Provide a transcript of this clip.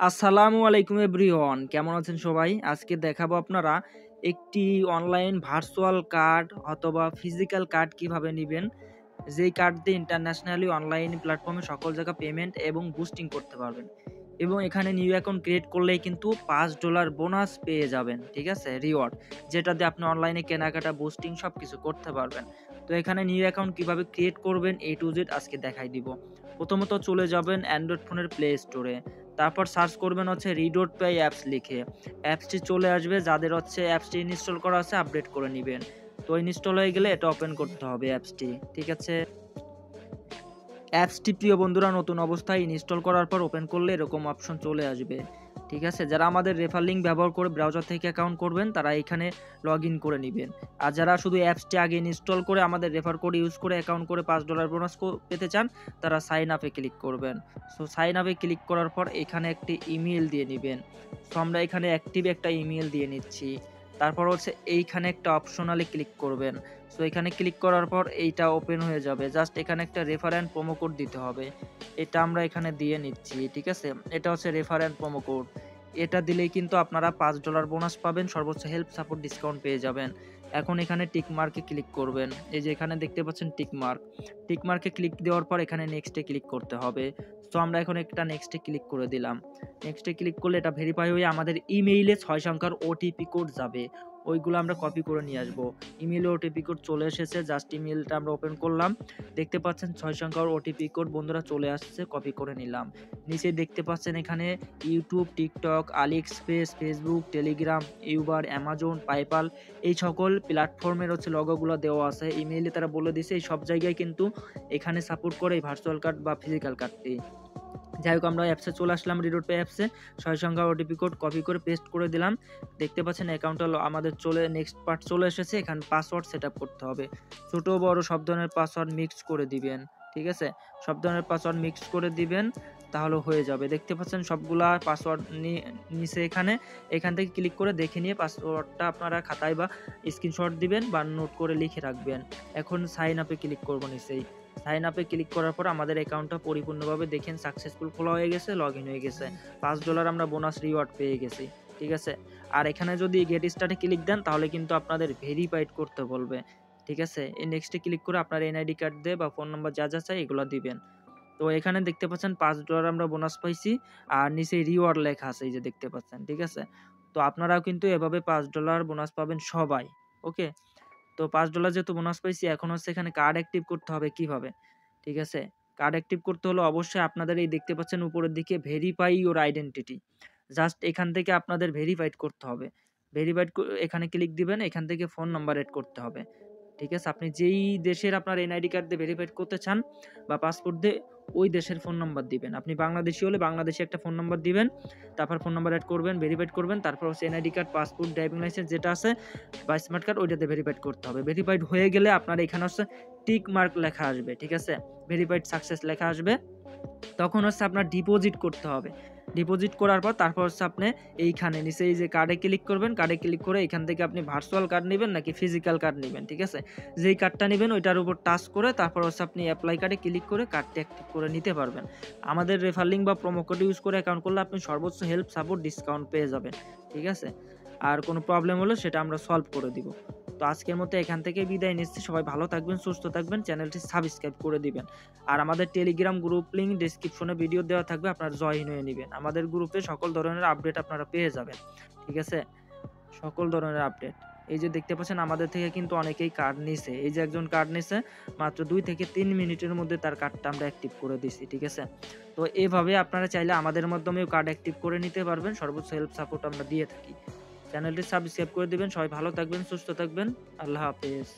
আসসালামু আলাইকুম এভরিওয়ান, কেমন আছেন সবাই? আজকে দেখাবো আপনারা একটি অনলাইন ভার্চুয়াল কার্ড অথবা ফিজিক্যাল কার্ড কিভাবে নেবেন, যেই কার্ড দিয়ে ইন্টারন্যাশনালি অনলাইন প্ল্যাটফর্মে সকল জায়গা পেমেন্ট এবং বুস্টিং করতে পারবেন। এবং এখানে নিউ অ্যাকাউন্ট ক্রিয়েট করলেই কিন্তু $5 বোনাস পেয়ে যাবেন, ঠিক আছে, রিওয়ার্ড, যেটা দিয়ে আপনি অনলাইনে কেনাকাটা বুস্টিং সব কিছু করতে পারবেন। তো এখানে নিউ অ্যাকাউন্ট কিভাবে ক্রিয়েট করবেন A to Z আজকে দেখাই দিব। প্রথমত চলে যাবেন অ্যান্ড্রয়েড ফোনের প্লে স্টোরে, তারপর সার্চ করবেন হচ্ছে রিডোট পে অ্যাপস লিখে। অ্যাপসটি চলে আসবে, যাদের হচ্ছে অ্যাপসটি ইনস্টল করা আছে আপডেট করে নেবেন। তো ইনস্টল হয়ে গেলে এটা ওপেন করতে হবে অ্যাপসটি, ঠিক আছে। অ্যাপসটি প্রিয় বন্ধুরা নতুন অবস্থায় ইনস্টল করার পর ওপেন করলে এরকম অপশন চলে আসবে, ঠিক আছে। যারা আমাদের রেফার লিঙ্ক ব্যবহার করে ব্রাউজার থেকে অ্যাকাউন্ট করবেন তারা এখানে লগ ইন করে নেবেন। আর যারা শুধু অ্যাপসটি আগে ইনস্টল করে আমাদের রেফার কোড ইউজ করে অ্যাকাউন্ট করে $5 বোনাস পেতে চান, তারা সাইন আপে ক্লিক করবেন। সো সাইন আপে ক্লিক করার পর এখানে একটি ইমেল দিয়ে নেবেন। সো আমরা এখানে অ্যাক্টিভ একটা ইমেল দিয়ে নিচ্ছি। তারপর হচ্ছে এইখানে একটা অপশনালে ক্লিক করবেন। সো এখানে ক্লিক করার পর এইটা ওপেন হয়ে যাবে। জাস্ট এখানে একটা রেফার অ্যান্ড প্রোমো কোড দিতে হবে, এটা আমরা এখানে দিয়ে নিচ্ছি, ঠিক আছে। এটা হচ্ছে রেফার অ্যান্ড প্রোমো কোড, এটা দিলেই কিন্তু আপনারা $5 বোনাস পাবেন, সর্বোচ্চ হেল্প সাপোর্ট ডিসকাউন্ট পেয়ে যাবেন। এখন এখানে টিক মার্কে ক্লিক করবেন। এই যে এখানে দেখতে পাচ্ছেন টিক মার্কে ক্লিক দেওয়ার পর এখানে নেক্সটে ক্লিক করতে হবে। তো আমরা এখন একটা নেক্সটে ক্লিক করে দিলাম। নেক্সটে ক্লিক করলে এটা ভেরিফাই হয়ে আমাদের ইমেইলে 6 সংখ্যার ওটিপি কোড যাবে, ওইগুলো আমরা কপি করে নিয়ে আসবো। ইমেইলে ওটিপি কোড চলে এসেছে, জাস্ট ইমেইলটা আমরা ওপেন করলাম। দেখতে পাচ্ছেন 6 সংখ্যার ওটিপি কোড বন্ধুরা চলে আসছে, কপি করে নিলাম। নিচে দেখতে পাচ্ছেন এখানে YouTube, TikTok, AliExpress, Facebook, Telegram, Uber, Amazon, PayPal এই সকল প্ল্যাটফর্মের হচ্ছে লগোগুলো দেওয়া আছে। ইমেইলে তারা বলে দিয়েছে এই সব জায়গায় কিন্তু এখানে সাপোর্ট করে এই ভার্চুয়াল কার্ড বা ফিজিক্যাল কার্ডটি। যাই হোক, আমরা অ্যাপসে চলে আসলাম, রিডোট পে অ্যাপসে 6 সংখ্যা ওটিপি কোড কপি করে পেস্ট করে দিলাম। দেখতে পাচ্ছেন অ্যাকাউন্টটা আমাদের নেক্সট পার্ট চলে এসেছে। এখানে পাসওয়ার্ড সেট আপ করতে হবে, ছোট বড় সব ধরনের পাসওয়ার্ড মিক্স করে দিবেন, ঠিক আছে। সব ধরনের পাসওয়ার্ড মিক্স করে দিবেন, তাহলে হয়ে যাবে। দেখতে পাচ্ছেন সবগুলা পাসওয়ার্ড নিচে এখান থেকে ক্লিক করে দেখে নিয়ে পাসওয়ার্ডটা আপনারা খাতায় বা স্ক্রিনশট দিবেন বা নোট করে লিখে রাখবেন। এখন সাইন আপে ক্লিক করবো নিচেই। সাইন আপে ক্লিক করার পর আমাদের অ্যাকাউন্টটা পরিপূর্ণভাবে দেখেন সাকসেসফুল খোলা হয়ে গেছে, লগ ইন হয়ে গেছে, $5 আমরা বোনাস রিওয়ার্ড পেয়ে গেছি, ঠিক আছে। আর এখানে যদি গেট স্টার্টে ক্লিক দেন তাহলে কিন্তু আপনাদের ভেরিফাইড করতে বলবে, ঠিক আছে। এই নেক্সটে ক্লিক করে আপনার এনআইডি কার্ড দিয়ে বা ফোন নাম্বার যা যা চাই এগুলো দিবেন। তো এখানে দেখতে পাচ্ছেন $5 আমরা বোনাস পাইছি, আর নিচে রিওয়ার্ড লেখা আছে, এই যে দেখতে পাচ্ছেন, ঠিক আছে। তো আপনারাও কিন্তু এভাবে $5 বোনাস পাবেন সবাই, ওকে। তো $5 যেহেতু বোনাস পাইছি, এখন হচ্ছে এখানে কার্ড অ্যাক্টিভ করতে হবে কিভাবে, ঠিক আছে। কার্ড অ্যাক্টিভ করতে হলে অবশ্যই আপনাদের এই দেখতে পাচ্ছেন উপরের দিকে ভেরিফাই ইউর আইডেন্টিটি, জাস্ট এখান থেকে আপনাদের ভেরিফাইড করতে হবে। এখানে ক্লিক দিবেন, এখান থেকে ফোন নাম্বার এড করতে হবে, ঠিক আছে। আপনি যেই দেশের আপনার এনআইডি কার্ড দিয়ে ভেরিফাইড করতে চান বা পাসপোর্ট দিয়ে, ওই দেশের ফোন নাম্বার দিবেন। আপনি বাংলাদেশি হলে বাংলাদেশি একটা ফোন নাম্বার দিবেন, তারপর ফোন নাম্বার অ্যাড করবেন, ভেরিফাইড করবেন, তারপর হচ্ছে NID card, passport, driving licence যেটা আছে বা স্মার্ট কার্ড ওইটাতে ভেরিফাইড করতে হবে। ভেরিফাইড হয়ে গেলে আপনার এখানে হচ্ছে টিক মার্ক লেখা আসবে, ঠিক আছে, ভেরিফাইড সাকসেস লেখা আসবে। তখন হচ্ছে আপনার ডিপোজিট করতে হবে। ডিপোজিট করার পর তারপর হচ্ছে আপনি এইখানে নিচে এই যে কার্ডে ক্লিক করবেন, কার্ডে ক্লিক করে এখান থেকে আপনি ভার্চুয়াল কার্ড নেবেন নাকি ফিজিক্যাল কার্ড নেবেন, ঠিক আছে। যেই কার্ডটা নেবেন ওইটার উপর টাচ করে তারপর হচ্ছে আপনি অ্যাপ্লাই কার্ডে ক্লিক করে কার্ডটি অ্যাক্টিভ করে নিতে পারবেন। আমাদের রেফার লিঙ্ক বা প্রোমো কোড ইউজ করে অ্যাকাউন্ট করলে আপনি সর্বোচ্চ হেল্প সাপোর্ট ডিসকাউন্ট পেয়ে যাবেন, ঠিক আছে। আর কোনো প্রবলেম হলে সেটা আমরা সলভ করে দিব। তো আজকের মতো এখান থেকে বিদায় নিচ্ছি। সবাই ভালো থাকবেন, সুস্থ থাকবেন, চ্যানেলটি সাবস্ক্রাইব করে দিবেন। আর আমাদের টেলিগ্রাম গ্রুপ লিঙ্ক ডেসক্রিপশনে ভিডিও দেওয়া থাকবে, আপনারা জয়েন হয়ে নেবেন। আমাদের গ্রুপে সকল ধরনের আপডেট আপনারা পেয়ে যাবেন, ঠিক আছে, সকল ধরনের আপডেট। এই যে দেখতে পাচ্ছেন আমাদের থেকে কিন্তু অনেকেই কার্ড নিছে, এই যে একজন কার্ড নিছে মাত্র 2 থেকে 3 মিনিটের মধ্যে তার কার্ডটা আমরা অ্যাক্টিভ করে দিছি, ঠিক আছে। তো এভাবে আপনারা চাইলে আমাদের মাধ্যমেও কার্ড অ্যাক্টিভ করে নিতে পারবেন, সর্বোচ্চ হেল্প সাপোর্ট আমরা দিয়ে থাকি। চ্যানেলটি সাবস্ক্রাইব করে দিবেন। সবাই ভালো থাকবেন, সুস্থ থাকবেন, আল্লাহ হাফেজ।